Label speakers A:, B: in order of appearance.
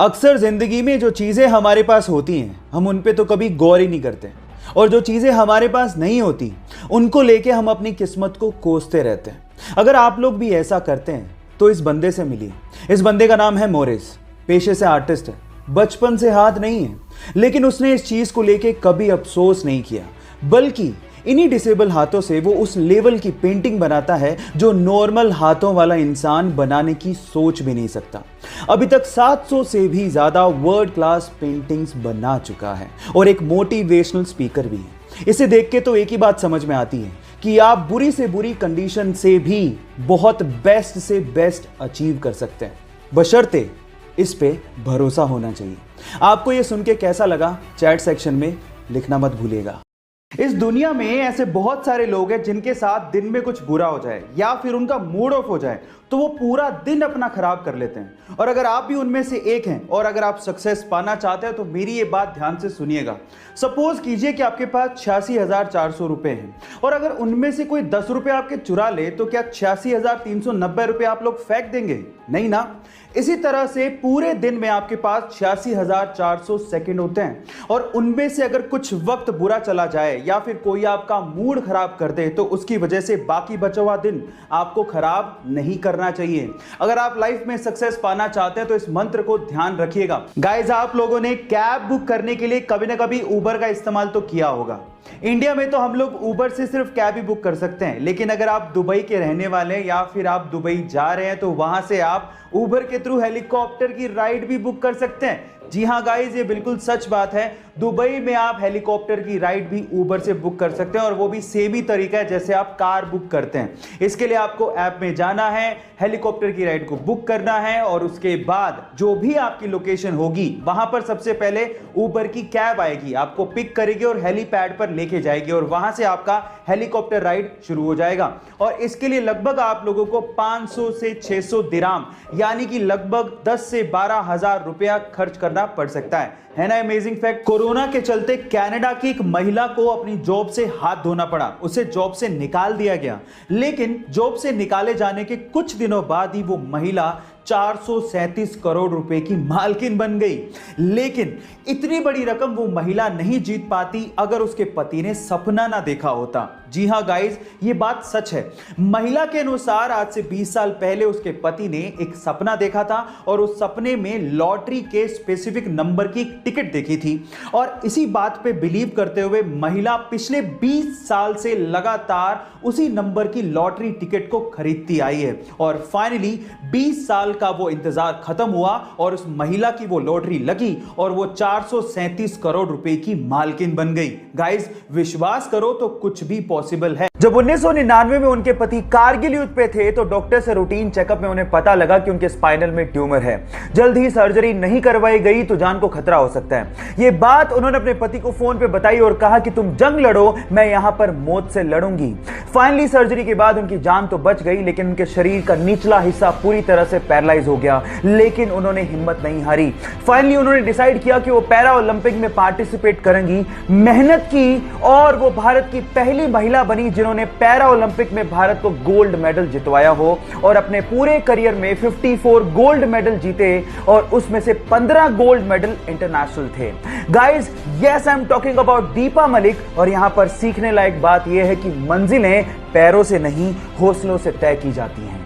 A: अक्सर जिंदगी में जो चीजें हमारे पास होती हैं हम उन पे तो कभी गौर ही नहीं करते, और जो चीजें हमारे पास नहीं होती उनको लेके हम अपनी किस्मत को कोसते रहते हैं। अगर आप लोग भी ऐसा करते हैं तो इस बंदे से मिलिए। इस बंदे का नाम है मोरिस। पेशे से आर्टिस्ट है, बचपन से हाथ नहीं है, लेकिन उसने इस चीज को लेके कभी अफसोस नहीं किया, बल्कि इन्हीं डिसेबल हाथों से वो उस लेवल की पेंटिंग बनाता है जो नॉर्मल हाथों वाला इंसान बनाने की सोच भी नहीं सकता। अभी तक 700 से भी ज्यादा वर्ल्ड क्लास पेंटिंग्स बना चुका है और एक मोटिवेशनल स्पीकर भी है। इसे देख के तो एक ही बात समझ में आती है कि आप बुरी से बुरी कंडीशन से भी बहुत बेस्ट से बेस्ट अचीव कर सकते हैं, बशर्ते इस पे भरोसा होना चाहिए। आपको ये सुन के कैसा लगा चैट सेक्शन में लिखना मत भूलिएगा। इस दुनिया में ऐसे बहुत सारे लोग हैं जिनके साथ दिन में कुछ बुरा हो जाए या फिर उनका मूड ऑफ हो जाए तो वो पूरा दिन अपना खराब कर लेते हैं, और अगर आप भी उनमें से एक हैं और अगर आप सक्सेस पाना चाहते हैं तो मेरी ये बात ध्यान से सुनिएगा। सपोज कीजिए कि आपके पास 86,400 रुपए हैं और अगर उनमें से कोई 10 रुपए आपके चुरा ले तो क्या 86,390 रुपए आप लोग फेंक देंगे? नहीं ना। इसी तरह से पूरे दिन में आपके पास 86,400 सेकंड होते हैं और उनमें से अगर कुछ वक्त बुरा चला जाए या फिर कोई आपका मूड खराब कर दे तो उसकी वजह से बाकी बचा हुआ दिन आपको खराब नहीं करना चाहिए। अगर आप लाइफ में सक्सेस पाना चाहते हैं तो इस मंत्र को ध्यान रखिएगा। गाइस, आप लोगों ने कैब बुक करने के लिए कभी ना कभी उबर का इस्तेमाल तो किया होगा। इंडिया में तो हम लोग उबर से सिर्फ कैब ही बुक कर सकते हैं, लेकिन अगर आप दुबई के रहने वाले हैं या फिर आप दुबई जा रहे हैं तो वहां से आप उबर के थ्रू हेलीकॉप्टर की राइड भी बुक कर सकते हैं। जी हाँ गाइस, ये बिल्कुल सच बात है। दुबई में आप हेलीकॉप्टर की राइड भी उबर से बुक कर सकते हैं और वो भी सेम ही तरीका है जैसे आप कार बुक करते हैं। इसके लिए आपको ऐप में जाना है, हेलीकॉप्टर की राइड को बुक करना है और उसके बाद जो भी आपकी लोकेशन होगी वहां पर सबसे पहले उबर की कैब आएगी, आपको पिक करेगी और हेलीपैड पर लेके जाएगी और वहां से आपका हेलीकॉप्टर राइड शुरू हो जाएगा। और इसके लिए लगभग आप लोगों को 500 से 600 दिराम यानी कि लगभग 10 से 12,000 रुपया खर्च करना पड़ सकता है ना। अमेजिंग फैक्ट, कोरोना के चलते कनाडा की एक महिला को अपनी जॉब से हाथ धोना पड़ा, उसे जॉब से निकाल दिया गया, लेकिन जॉब से निकाले जाने के कुछ दिनों बाद ही वो महिला 437 करोड़ रुपए की मालकिन बन गई। लेकिन इतनी बड़ी रकम वो महिला नहीं जीत पाती अगर उसके पति ने सपना ना देखा होता। जी हां गाइस, ये बात सच है। महिला के अनुसार आज से 20 साल पहले उसके पति ने एक सपना देखा था और उस सपने में लॉटरी के स्पेसिफिक नंबर की टिकट देखी थी और इसी बात पे बिलीव करते हुए महिला पिछले 20 साल से लगातार उसी नंबर की लॉटरी टिकट को खरीदती आई है और फाइनली 20 साल का वो इंतजार खत्म हुआ और उस महिला की वो लॉटरी लगी और वो 437 करोड़ रुपए की मालकिन बन गई। गाइस, विश्वास करो तो कुछ भी पॉसिबल है। जब 1999 में उनके पति कारगिल युद्ध पे थे तो डॉक्टर से रूटीन चेकअप में उन्हें पता लगा कि उनके स्पाइनल में ट्यूमर है। जल्द ही सर्जरी नहीं करवाई गई तो जान को खतरा हो सकता है। ये बात उन्होंने अपने पति को फोन पे बताई और कहा कि तुम जंग लड़ो, मैं यहां पर मौत से लड़ूंगी। फाइनली सर्जरी के बाद उनकी जान तो बच गई, लेकिन उनके शरीर का निचला हिस्सा पूरी तरह से पैरालाइज हो गया, लेकिन उन्होंने हिम्मत नहीं हारी। फाइनली उन्होंने डिसाइड किया कि वो पैरा ओलंपिक में पार्टिसिपेट करेंगी। मेहनत की और वो भारत की पहली महिला बनी जिन्होंने पैरा ओलंपिक में भारत को गोल्ड मेडल जितवाया हो और अपने पूरे करियर में 54 गोल्ड मेडल जीते और उसमें से 15 गोल्ड मेडल इंटरनेशनल थे। Guys, yes, I am talking about Deepa Malik और यहां पर सीखने लायक बात यह है कि मंजिलें पैरों से नहीं हौसलों से तय की जाती हैं।